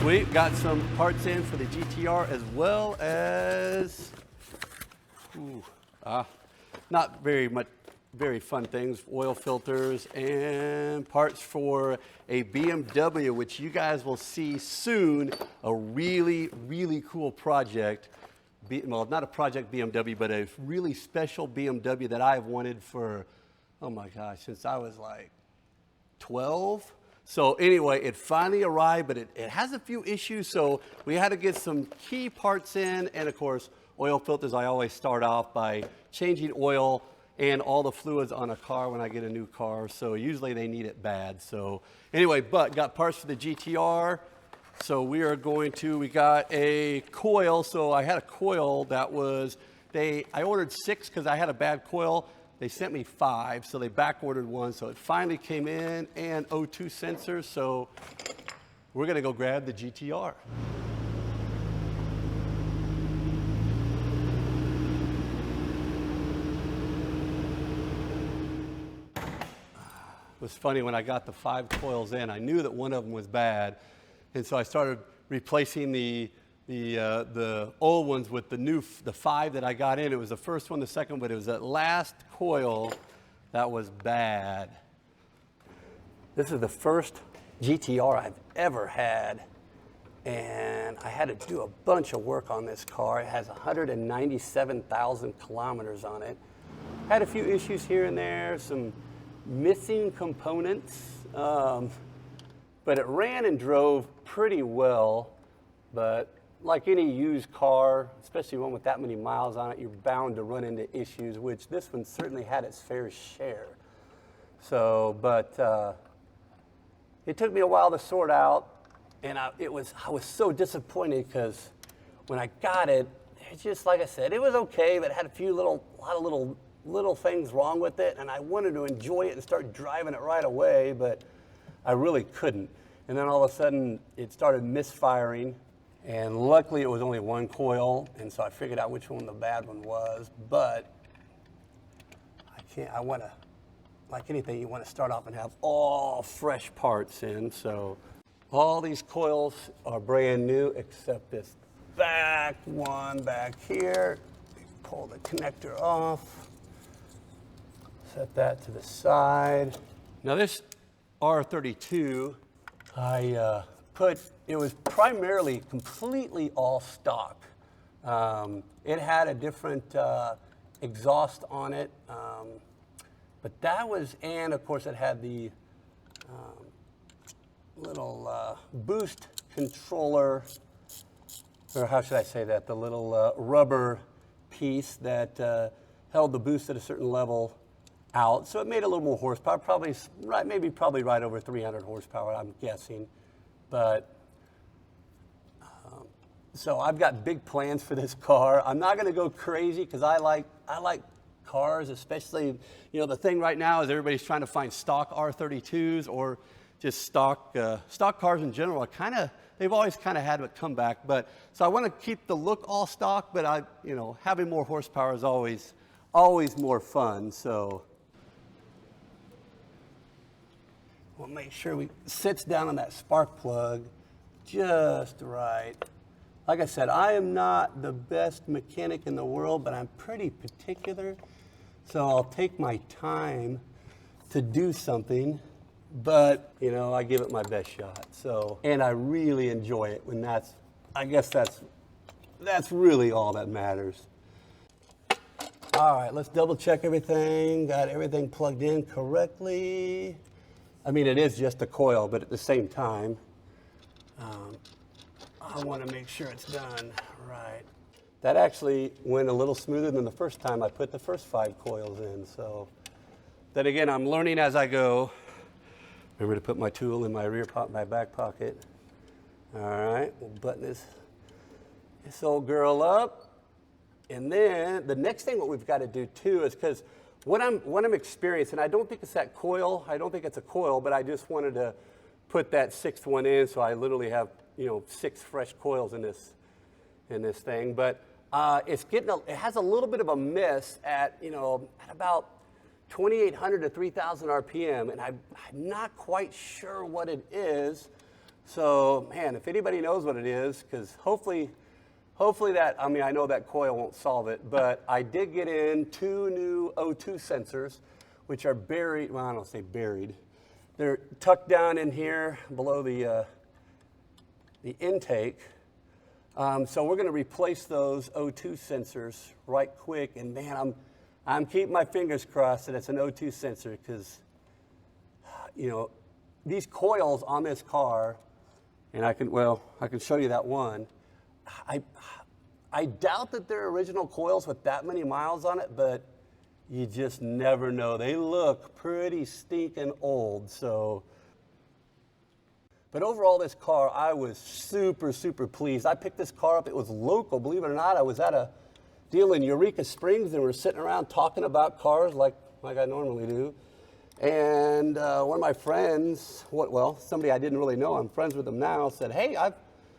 Sweet, got some parts in for the GTR as well as, not very fun things, oil filters and parts for a BMW, which you guys will see soon, a really, really cool project. Well, not a project BMW, but a really special BMW that I've wanted for, oh my gosh, since I was like 12. So anyway, it finally arrived, but it has a few issues, so we had to get some key parts in, and of course, oil filters. I always start off by changing oil and all the fluids on a car when I get a new car, so usually they need it bad. So anyway, but got parts for the GTR. So we got a coil. So I had a coil that was, I ordered 6 because I had a bad coil. They sent me 5, so they back ordered 1. So it finally came in, and O2 sensors. So we're gonna go grab the GTR. It was funny, when I got the 5 coils in, I knew that one of them was bad. And so I started replacing the old ones with the 5 that I got in. It was the first one, the second, but it was that last coil that was bad. This is the first GTR I've ever had, and I had to do a bunch of work on this car. It has 197,000 kilometers on it. Had a few issues here and there, some missing components, but it ran and drove pretty well. But like any used car, especially one with that many miles on it, you're bound to run into issues, which this one certainly had its fair share. So, but it took me a while to sort out, and I was so disappointed because when I got it, it's just like I said, it was okay, but it had a lot of little things wrong with it, and I wanted to enjoy it and start driving it right away, but I really couldn't. And then all of a sudden, it started misfiring, and luckily it was only 1 coil, and so I figured out which one the bad one was. But like anything, you want to start off and have all fresh parts in. So all these coils are brand new except this back one back here. Pull the connector off. Set that to the side. Now this R32, it was primarily completely all stock. It had a different exhaust on it, but that was, and of course it had the little boost controller, or how should I say that, the little rubber piece that held the boost at a certain level out, so it made a little more horsepower, probably right over 300 horsepower, I'm guessing. But so I've got big plans for this car. I'm not going to go crazy because I like cars, especially, the thing right now is everybody's trying to find stock R32s or just stock cars in general. They've always kind of had a comeback. But so I want to keep the look all stock, but having more horsepower is always more fun. So we'll make sure it sits down on that spark plug just right. Like I said, I am not the best mechanic in the world, but I'm pretty particular. So I'll take my time to do something, but I give it my best shot. So, and I really enjoy it when I guess that's really all that matters. All right, let's double check everything. Got everything plugged in correctly. I mean, it is just a coil, but at the same time, I want to make sure it's done right. That actually went a little smoother than the first time I put the first 5 coils in. So then again, I'm learning as I go. Remember to put my tool in my back pocket. All right, we'll button this old girl up. And then the next thing what we've got to do too is, because what I'm experiencing, I don't think it's that coil, I don't think it's a coil, but I just wanted to put that 6th one in, so I literally have 6 fresh coils in this thing. But it has a little bit of a miss at about 2,800 to 3,000 RPM, and I'm not quite sure what it is, So, man, if anybody knows what it is, because hopefully that, I mean, I know that coil won't solve it, but I did get in 2 new O2 sensors, which are buried, well, I don't say buried. They're tucked down in here below the intake. So we're going to replace those O2 sensors right quick. And man, I'm keeping my fingers crossed that it's an O2 sensor, because, you know, these coils on this car, and I can show you that one. I doubt that they're original coils with that many miles on it, but you just never know. They look pretty stinking old, so. But overall, this car, I was super, super pleased. I picked this car up. It was local, believe it or not. I was at a deal in Eureka Springs, and we're sitting around talking about cars like I normally do. And one of my friends, somebody I didn't really know, I'm friends with him now, said, hey,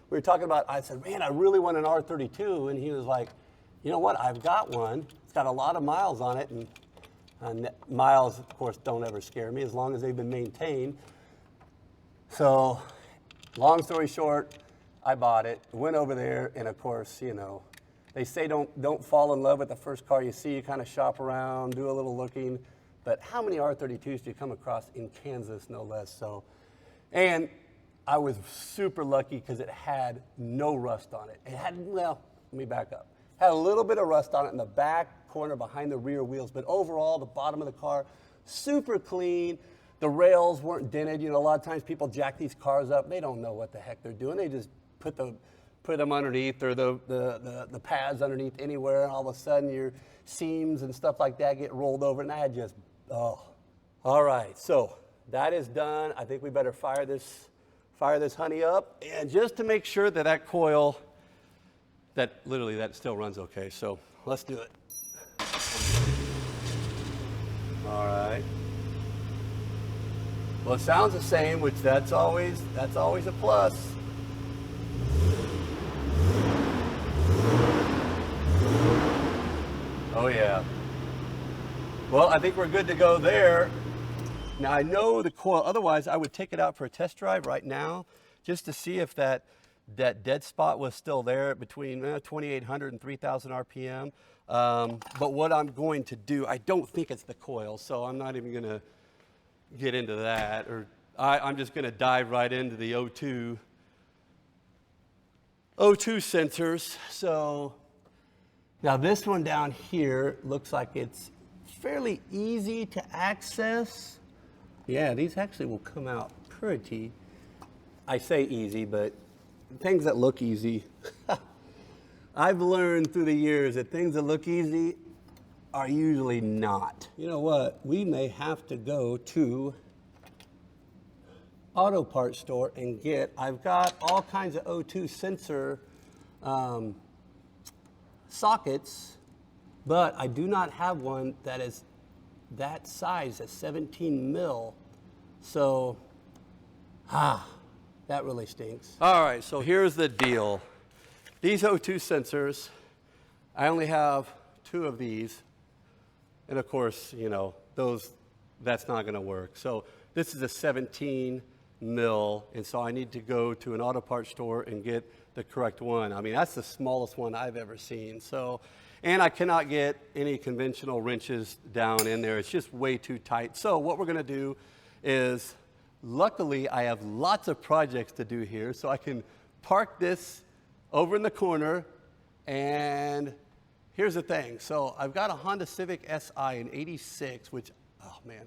we were talking about, I said, man, I really want an R32. And he was like, you know what, I've got one. It's got a lot of miles on it. And miles, of course, don't ever scare me as long as they've been maintained. So, long story short, I bought it, went over there, and of course, you know, they say don't fall in love with the first car you see. You kind of shop around, do a little looking. But how many R32s do you come across in Kansas, no less? So, and I was super lucky because it had no rust on it. It had, well, let me back up. Had a little bit of rust on it in the back corner behind the rear wheels, but overall, the bottom of the car, super clean. The rails weren't dented. You know, a lot of times people jack these cars up. They don't know what the heck they're doing. They just put them underneath, or the pads underneath anywhere, and all of a sudden your seams and stuff like that get rolled over, and I had just, oh. All right, so that is done. I think we better fire this honey up, and just to make sure that coil, that still runs okay. So let's do it. All right. Well, it sounds the same, which that's always a plus. Oh yeah. Well, I think we're good to go there. Now I know the coil, otherwise I would take it out for a test drive right now, just to see if that dead spot was still there between 2,800 and 3,000 RPM. But what I'm going to do, I don't think it's the coil, so I'm not even gonna get into that, or I'm just going to dive right into the O2 sensors. So now this one down here looks like it's fairly easy to access. Yeah, these actually will come out pretty, I say easy, but things that look easy. I've learned through the years that things that look easy are usually not. You know what? We may have to go to auto parts store and I've got all kinds of O2 sensor sockets, but I do not have one that is that size, a 17 mil. So, that really stinks. All right, so here's the deal. These O2 sensors, I only have 2 of these. And of course, you know, that's not going to work. So this is a 17 mil, and so I need to go to an auto parts store and get the correct one. I mean, that's the smallest one I've ever seen. So, and I cannot get any conventional wrenches down in there. It's just way too tight. So what we're going to do is, luckily, I have lots of projects to do here, so I can park this over in the corner. And here's the thing. So I've got a Honda Civic Si in '86, which, oh man,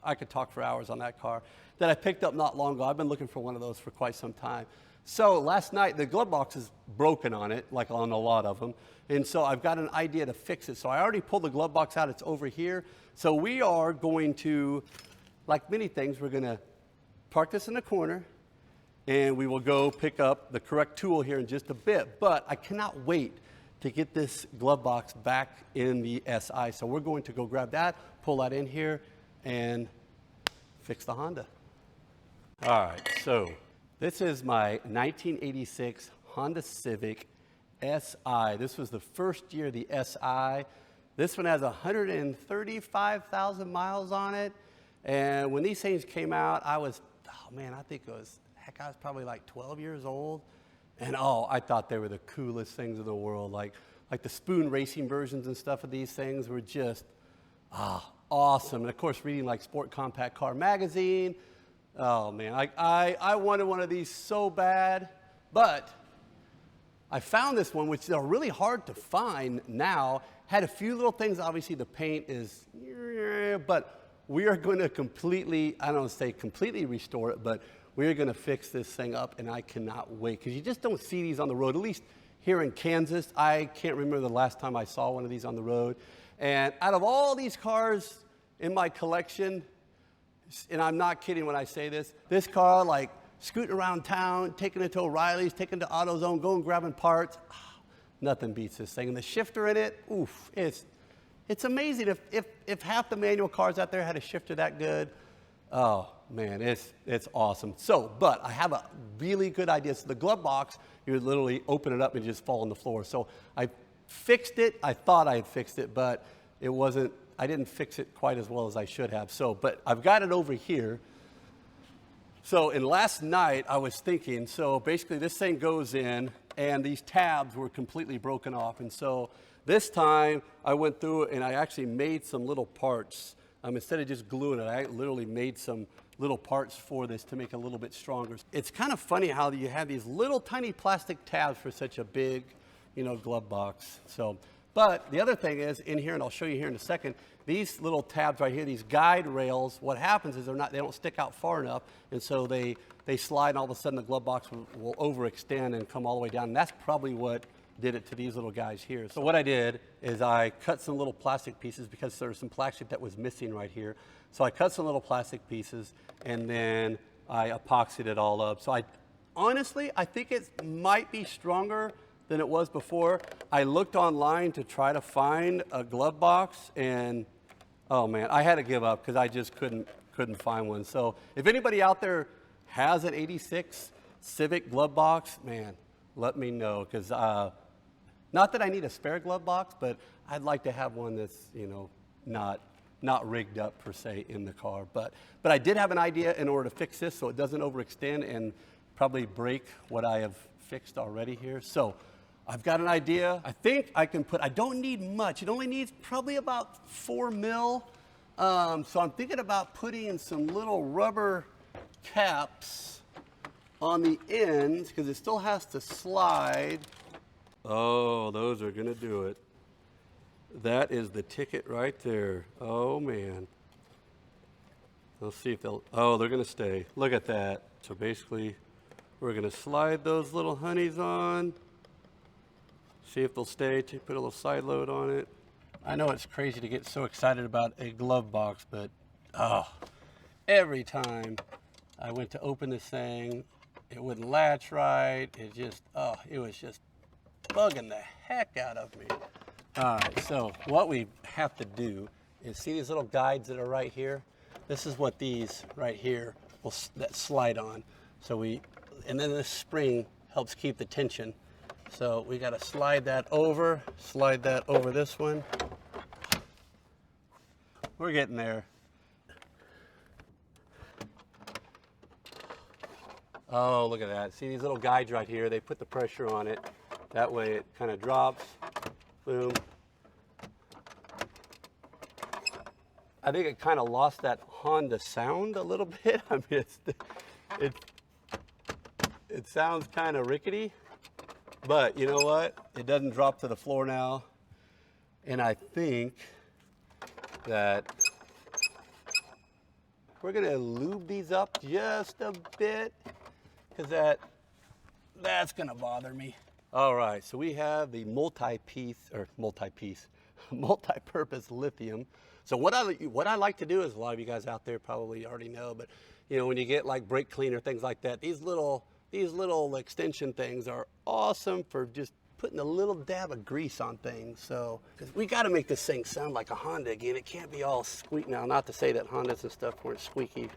I could talk for hours on that car, that I picked up not long ago. I've been looking for one of those for quite some time. So last night, the glove box is broken on it, like on a lot of them. And so I've got an idea to fix it. So I already pulled the glove box out. It's over here. So we are going to, like many things, we're going to park this in the corner, and we will go pick up the correct tool here in just a bit. But I cannot wait to get this glove box back in the Si. So we're going to go grab that, pull that in here, and fix the Honda. All right, so this is my 1986 Honda Civic Si. This was the first year of the Si. This one has 135,000 miles on it. And when these things came out, I was, oh man, I think it was heck, I was probably like 12 years old. And oh, I thought they were the coolest things in the world. Like the spoon racing versions and stuff of these things were just awesome. And of course, reading like Sport Compact Car magazine. Oh man, I wanted one of these so bad, but I found this one, which are really hard to find now. Had a few little things. Obviously, the paint is, but we are going to completely, I don't want to say completely restore it, but we are going to fix this thing up, and I cannot wait, because you just don't see these on the road, at least here in Kansas. I can't remember the last time I saw one of these on the road. And out of all these cars in my collection, and I'm not kidding when I say this car, like scooting around town, taking it to O'Reilly's, taking it to AutoZone, going grabbing parts, nothing beats this thing. And the shifter in it, oof, it's amazing. If half the manual cars out there had a shifter that good, oh man, it's awesome. So, but I have a really good idea. So the glove box, you would literally open it up and just fall on the floor. So I fixed it. I thought I had fixed it, but it wasn't. I didn't fix it quite as well as I should have. So, but I've got it over here. So, and last night I was thinking, so basically this thing goes in and these tabs were completely broken off. And so this time I went through and I actually made some little parts. Instead of just gluing it, I literally made some little parts for this to make it a little bit stronger. It's kind of funny how you have these little tiny plastic tabs for such a big, glove box. So, but the other thing is in here, and I'll show you here in a second, these little tabs right here, these guide rails, what happens is they don't stick out far enough, and so they slide, and all of a sudden the glove box will overextend and come all the way down. And that's probably what did it to these little guys here. So what I did is I cut some little plastic pieces because there was some plastic that was missing right here. So I cut some little plastic pieces and then I epoxied it all up. So honestly, I think it might be stronger than it was before. I looked online to try to find a glove box, and oh man, I had to give up because I just couldn't find one. So if anybody out there has an 86 Civic glove box, man, let me know, because not that I need a spare glove box, but I'd like to have one that's not rigged up per se in the car. But I did have an idea in order to fix this so it doesn't overextend and probably break what I have fixed already here. So I've got an idea. I think I can I don't need much. It only needs probably about 4 mil. So I'm thinking about putting in some little rubber caps on the ends because it still has to slide. Oh, those are gonna do it. That is the ticket right there. Oh man. Let's see if they're gonna stay. Look at that. So basically, we're gonna slide those little honeys on. See if they'll stay. Put a little side load on it. I know it's crazy to get so excited about a glove box, but every time I went to open this thing, it wouldn't latch right. It was just bugging the heck out of me. All right, so what we have to do is see these little guides that are right here. This is what these right here that slide on. And then this spring helps keep the tension. So we got to slide that over this one. We're getting there. Oh, look at that. See these little guides right here? They put the pressure on it. That way it kind of drops. Boom. I think it kind of lost that Honda sound a little bit. I mean, it sounds kind of rickety, but you know what? It doesn't drop to the floor now. And I think that we're gonna lube these up just a bit because that's gonna bother me. All right, so we have the multi-purpose lithium. So what I like to do is, a lot of you guys out there probably already know, but when you get like brake cleaner, things like that, these little extension things are awesome for just putting a little dab of grease on things. So, because we got to make this thing sound like a Honda again. It can't be all squeaky. Now, not to say that Hondas and stuff weren't squeaky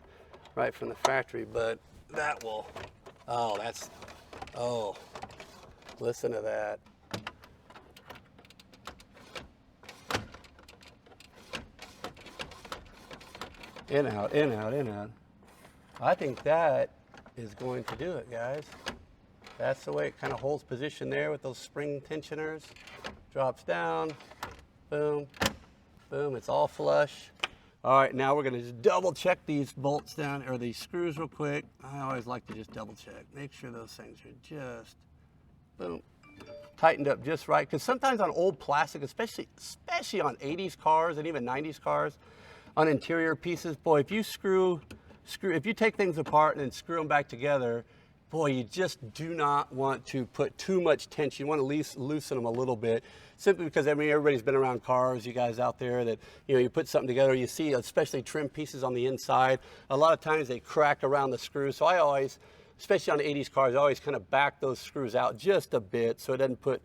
right from the factory, but that will, listen to that. In, out, in, out, in, out. I think that is going to do it, guys. That's the way it kind of holds position there with those spring tensioners. Drops down, boom, boom, it's all flush. All right, now we're gonna just double check these bolts down, or these screws real quick. I always like to just double check. Make sure those things are just, boom, tightened up just right. Because sometimes on old plastic, especially on 80s cars and even 90s cars, on interior pieces, boy, if you take things apart and then screw them back together, boy, you just do not want to put too much tension. You want to at least loosen them a little bit, simply because, I mean, everybody's been around cars, you guys out there, that, you know, you put something together, you see, especially trim pieces on the inside, a lot of times they crack around the screws. So I always, especially on 80s cars, I always kind of back those screws out just a bit so it doesn't put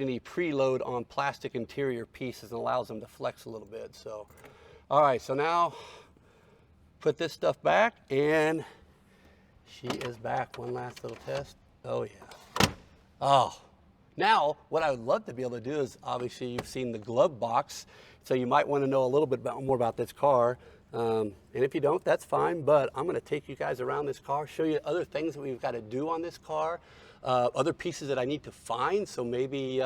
any preload on plastic interior pieces and allows them to flex a little bit. So, all right, so now put this stuff back, and she is back. One last little test. Oh yeah. Oh, now what I would love to be able to do is, obviously you've seen the glove box, so you might want to know a little bit more about this car. And if you don't, that's fine, but I'm going to take you guys around this car, show you other things that we've got to do on this car, other pieces that I need to find. So maybe,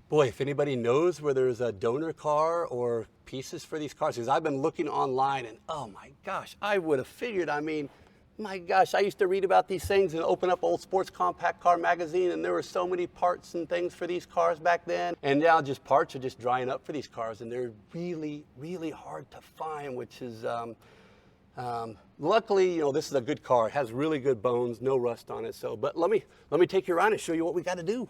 boy, if anybody knows where there's a donor car or pieces for these cars, because I've been looking online, and oh my gosh, I would have figured, I mean, my gosh, I used to read about these things and open up old Sports Compact Car magazine, and there were so many parts and things for these cars back then. And now just parts are just drying up for these cars, and they're really, really hard to find, which is, luckily, you know, this is a good car. It has really good bones, no rust on it. So, but let me take you around and show you what we got to do.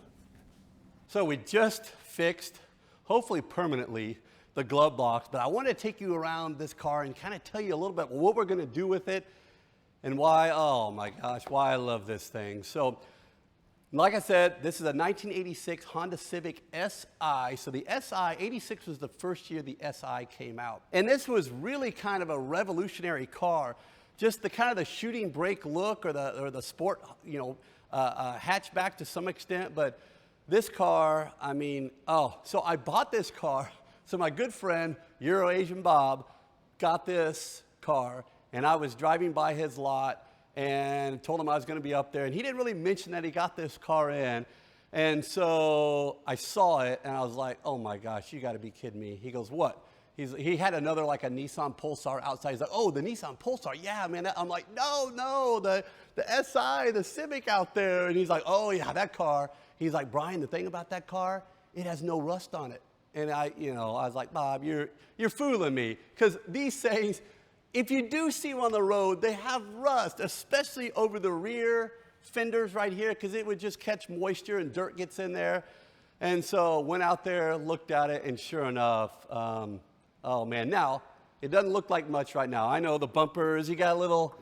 So we just fixed, hopefully permanently, the glove box, but I want to take you around this car and kind of tell you a little bit what we're going to do with it and why, oh my gosh, why I love this thing. So, like I said, this is a 1986 Honda Civic Si. So the Si, 86 was the first year the Si came out. And this was really kind of a revolutionary car. Just the kind of the shooting brake look, or the sport, you know, hatchback to some extent. But this car, I mean, oh, so I bought this car. So my good friend, Euro-Asian Bob, got this car, and I was driving by his lot and told him I was going to be up there. And he didn't really mention that he got this car in. And so I saw it, and I was like, oh my gosh, you got to be kidding me. He goes, what? He had another, like a Nissan Pulsar outside. He's like, oh, the Nissan Pulsar, yeah, man. I'm like, no, the Si, the Civic out there. And he's like, oh yeah, that car. He's like, Brian, the thing about that car, it has no rust on it. And I was like, Bob, you're fooling me. Because these things, if you do see them on the road, they have rust, especially over the rear fenders right here, because it would just catch moisture and dirt gets in there. And so went out there, looked at it, and sure enough, oh man, now it doesn't look like much right now. I know the bumpers, you got a little,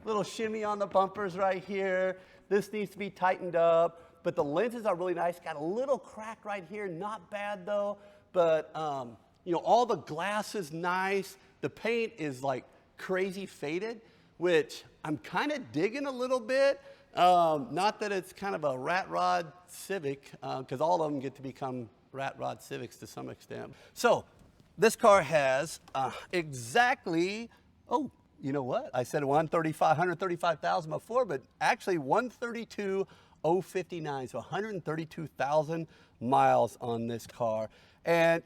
little shimmy on the bumpers right here. This needs to be tightened up. But the lenses are really nice. Got a little crack right here, not bad though. But all the glass is nice. The paint is like crazy faded, which I'm kind of digging a little bit. Not that it's kind of a rat rod Civic, because all of them get to become rat rod Civics to some extent. So this car has exactly, oh, you know what? I said 135,000 before, but actually 132,059, so 132,000 miles on this car. And,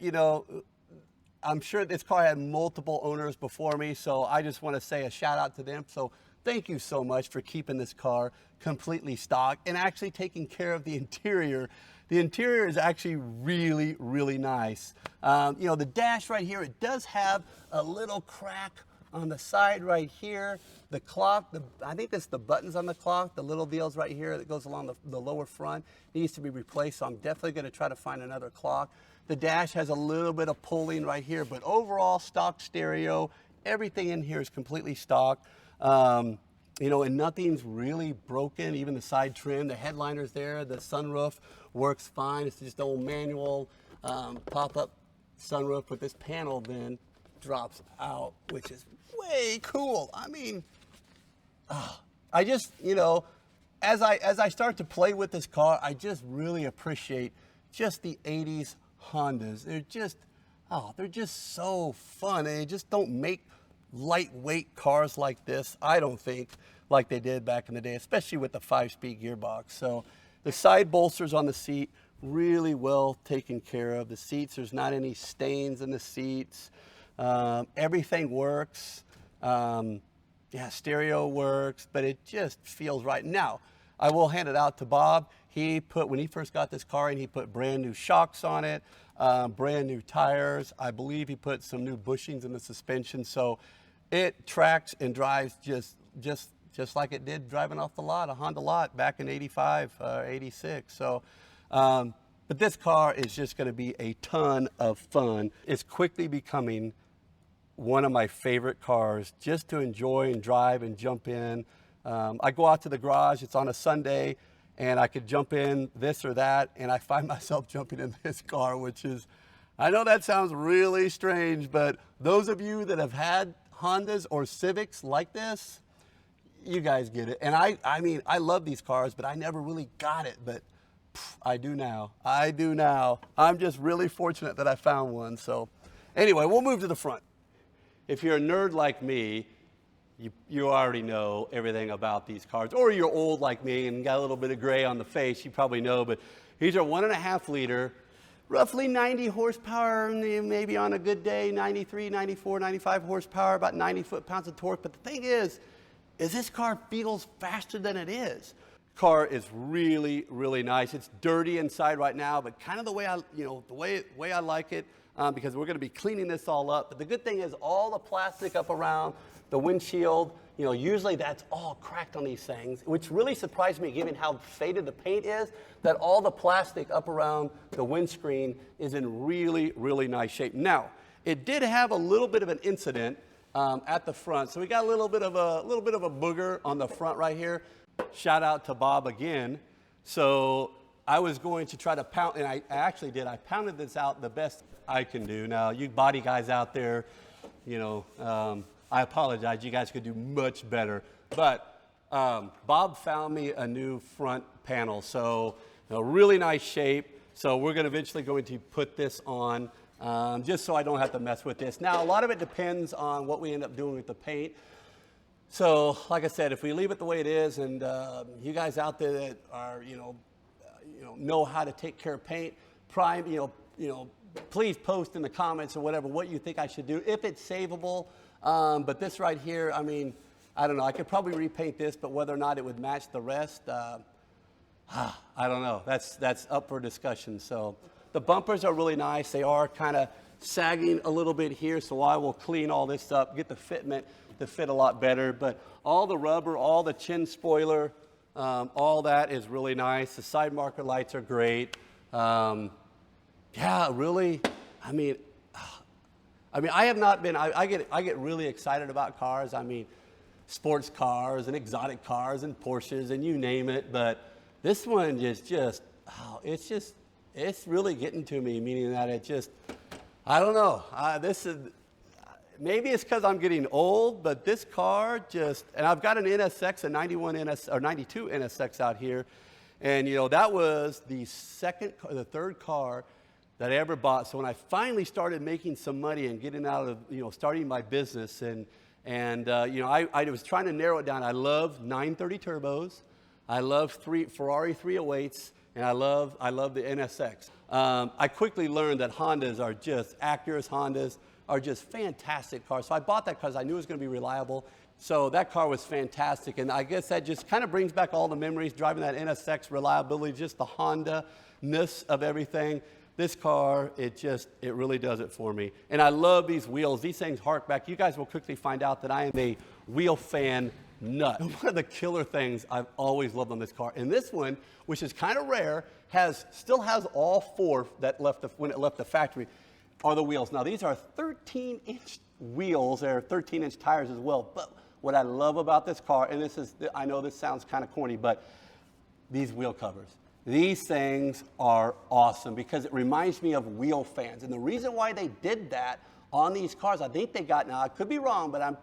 I'm sure this car had multiple owners before me, so I just want to say a shout out to them. So thank you so much for keeping this car completely stock and actually taking care of the interior. The interior is actually really, really nice. The dash right here, it does have a little crack on the side right here. The clock, I think that's the buttons on the clock, the little deals right here that goes along the lower front, needs to be replaced, so I'm definitely going to try to find another clock. The dash has a little bit of pulling right here, but overall stock stereo, everything in here is completely stock. And nothing's really broken, even the side trim, the headliner's there, the sunroof works fine. It's just old manual pop-up sunroof, but this panel then drops out, which is way cool. I mean, I just, as I start to play with this car, I just really appreciate just the 80s Hondas. They're just so fun, and they just don't make lightweight cars like this, I don't think, like they did back in the day, especially with the 5-speed gearbox. So the side bolsters on the seat, really well taken care of. The seats, there's not any stains in the seats. Everything works. Yeah, stereo works, but it just feels right. Now, I will hand it out to Bob. When he first got this car in, he put brand new shocks on it, brand new tires. I believe he put some new bushings in the suspension. So it tracks and drives just like it did driving off the lot, a Honda lot back in 85, 86. So, but this car is just gonna be a ton of fun. It's quickly becoming one of my favorite cars just to enjoy and drive and jump in. I go out to the garage, it's on a Sunday, and I could jump in this or that, and I find myself jumping in this car, which is, I know that sounds really strange, but those of you that have had Hondas or Civics like this, you guys get it. And I mean, I love these cars, but I never really got it, but I do now. I do now. I'm just really fortunate that I found one. So anyway, we'll move to the front. If you're a nerd like me, you already know everything about these cars, or you're old like me and got a little bit of gray on the face, you probably know, but these are 1.5 liter, roughly 90 horsepower, maybe on a good day, 93, 94, 95 horsepower, about 90 foot-pounds of torque. But the thing is this car feels faster than it is. Car is really, really nice. It's dirty inside right now, but kind of the way I like it, because we're going to be cleaning this all up. But the good thing is all the plastic up around the windshield, usually that's all cracked on these things, which really surprised me given how faded the paint is, that all the plastic up around the windscreen is in really, really nice shape. Now, it did have a little bit of an incident at the front. So we got a little bit of a booger on the front right here. Shout out to Bob again. So I was going to try to pound, and I actually did. I pounded this out the best I can do. Now, you body guys out there, I apologize. You guys could do much better. But Bob found me a new front panel. So really nice shape. So we're eventually going to put this on just so I don't have to mess with this. Now, a lot of it depends on what we end up doing with the paint. So like I said, if we leave it the way it is, and you guys out there that are, know how to take care of paint, please post in the comments or whatever what you think I should do, if it's savable. But this right here, I mean, I don't know. I could probably repaint this, but whether or not it would match the rest, I don't know. That's up for discussion. So the bumpers are really nice. They are kind of sagging a little bit here, so I will clean all this up, get the fitment to fit a lot better. But all the rubber, all the chin spoiler, all that is really nice. The side marker lights are great. Yeah, really, I mean, I have not been, I get really excited about cars. I mean, sports cars and exotic cars and Porsches and you name it. But this one is it's really getting to me, meaning that it just, I don't know. Maybe it's because I'm getting old, but this car just, and I've got an NSX, a 92 NSX out here. And, that was the third car that I ever bought. So when I finally started making some money and getting out of, starting my business, and I was trying to narrow it down. I love 930 turbos. I love Ferrari 308s, and I love the NSX. I quickly learned that Acuras Hondas are just fantastic cars. So I bought that because I knew it was going to be reliable. So that car was fantastic, and I guess that just kind of brings back all the memories, driving that NSX, reliability, just the Honda-ness of everything. This car, it really does it for me. And I love these wheels. These things hark back. You guys will quickly find out that I am a wheel fan nut. One of the killer things I've always loved on this car. And this one, which is kind of rare, still has all four that when it left the factory, are the wheels. Now, these are 13-inch wheels. They're 13-inch tires as well. But what I love about this car, and I know this sounds kind of corny, but these wheel covers. These things are awesome because it reminds me of wheel fans. And the reason why they did that on these cars, I think now I could be wrong, but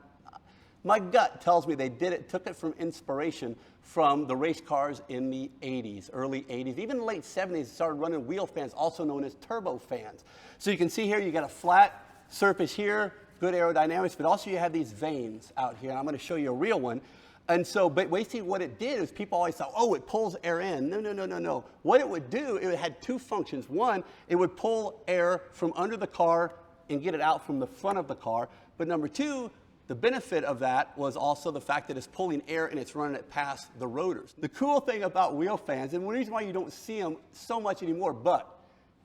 my gut tells me they took it from inspiration from the race cars in the 80s, early 80s, even the late 70s, started running wheel fans, also known as turbo fans. So you can see here, you got a flat surface here, good aerodynamics, but also you have these vanes out here, and I'm going to show you a real one. And so, but basically what it did is people always thought, oh, it pulls air in. No, no, no, no, no. What it would do, it had two functions. One, it would pull air from under the car and get it out from the front of the car. But number two, the benefit of that was also the fact that it's pulling air and it's running it past the rotors. The cool thing about wheel fans, and the reason why you don't see them so much anymore, but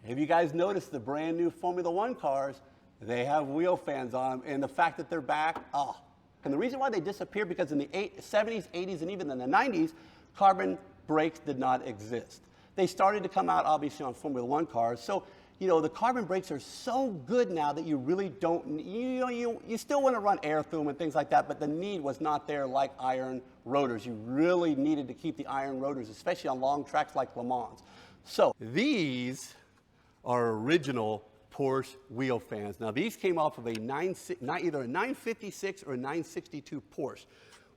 have you guys noticed the brand new Formula One cars, they have wheel fans on them, and the fact that they're back, oh. And the reason why they disappeared, because in the 70s, 80s, and even in the 90s, carbon brakes did not exist. They started to come out, obviously, on Formula One cars. So, you know, the carbon brakes are so good now that you really don't, you still want to run air through them and things like that, but the need was not there like iron rotors. You really needed to keep the iron rotors, especially on long tracks like Le Mans. So these are original Porsche wheel fans. Now these came off of either a 956 or a 962 Porsche.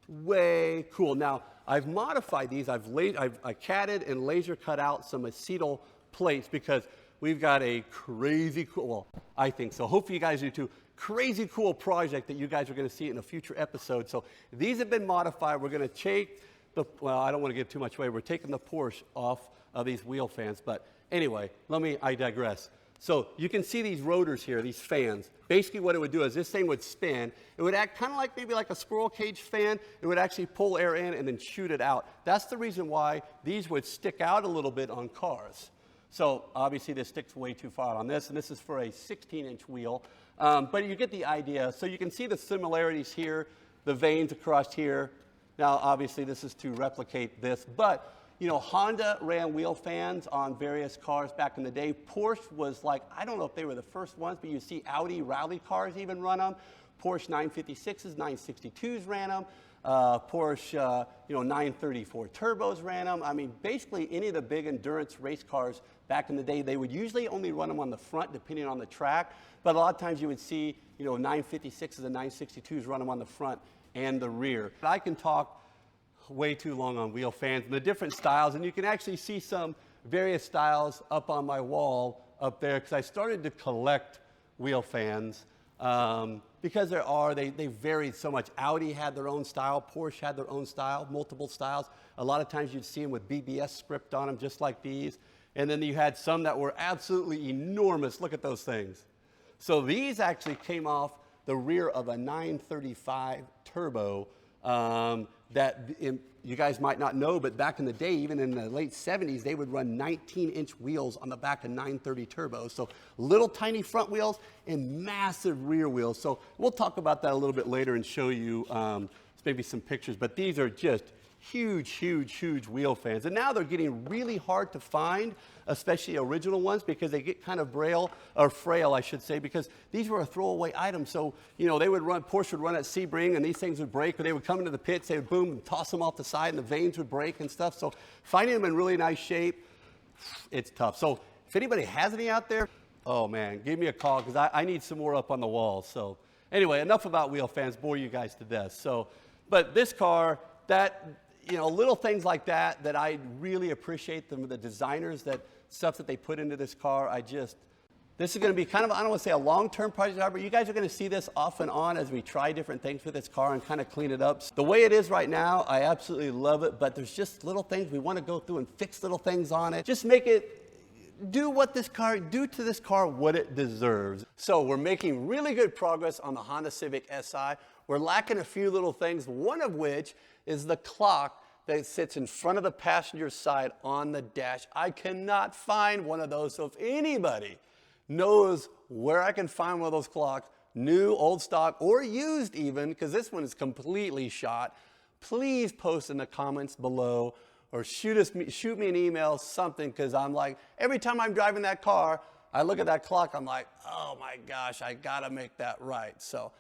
Way cool. Now I've modified these. I catted and laser cut out some acetal plates because we've got a crazy cool, well, I think so. Hopefully you guys do too. Crazy cool project that you guys are going to see in a future episode. So these have been modified. We're going to take the, well, I don't want to give too much away. We're taking the Porsche off of these wheel fans. But anyway, I digress. So you can see these rotors here, these fans. Basically what it would do is this thing would spin. It would act kind of like maybe like a squirrel cage fan. It would actually pull air in and then shoot it out. That's the reason why these would stick out a little bit on cars. So obviously this sticks way too far on this, and this is for a 16-inch wheel. But you get the idea. So you can see the similarities here, the vanes across here. Now obviously this is to replicate this, but you know, Honda ran wheel fans on various cars back in the day. Porsche was like, I don't know if they were the first ones, but you see Audi rally cars even run them. Porsche 956s, 962s ran them. Porsche, 934 turbos ran them. I mean, basically any of the big endurance race cars back in the day, they would usually only run them on the front depending on the track. But a lot of times you would see, 956s and 962s run them on the front and the rear. I can talk way too long on wheel fans and the different styles, and you can actually see some various styles up on my wall up there because I started to collect wheel fans because they varied so much. Audi had their own style, Porsche had their own style, multiple styles. A lot of times you'd see them with BBS script on them just like these, and then you had some that were absolutely enormous. Look at those things. So these actually came off the rear of a 935 turbo you guys might not know, but back in the day, even in the late 70s, they would run 19-inch wheels on the back of 930 turbos. So little tiny front wheels and massive rear wheels. So we'll talk about that a little bit later and show you maybe some pictures. But these are just huge, huge, huge wheel fans. And now they're getting really hard to find, especially original ones, because they get kind of frail, I should say, because these were a throwaway item. So, Porsche would run at Sebring, and these things would break, or they would come into the pits, they would boom, and toss them off the side, and the vanes would break and stuff. So finding them in really nice shape, it's tough. So if anybody has any out there, oh man, give me a call, because I need some more up on the wall. So anyway, enough about wheel fans, bore you guys to death. So, but this car, little things like that I really appreciate the designers, stuff that they put into this car. This is going to be kind of, I don't want to say a long-term project, but you guys are going to see this off and on as we try different things with this car and kind of clean it up. The way it is right now, I absolutely love it, but there's just little things we want to go through and fix little things on it. Just make it do to this car what it deserves. So we're making really good progress on the Honda Civic Si. We're lacking a few little things, one of which is the clock that sits in front of the passenger side on the dash. I cannot find one of those, so if anybody knows where I can find one of those clocks, new, old stock, or used even, because this one is completely shot, please post in the comments below or shoot me an email, something, because I'm like, every time I'm driving that car, I look at that clock, I'm like, oh my gosh, I gotta make that right. So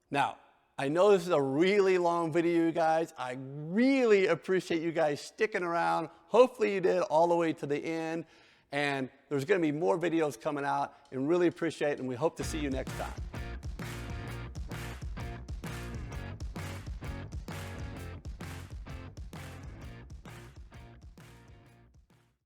now, I know this is a really long video, you guys. I really appreciate you guys sticking around. Hopefully you did all the way to the end. And there's going to be more videos coming out, and really appreciate it, and we hope to see you next time.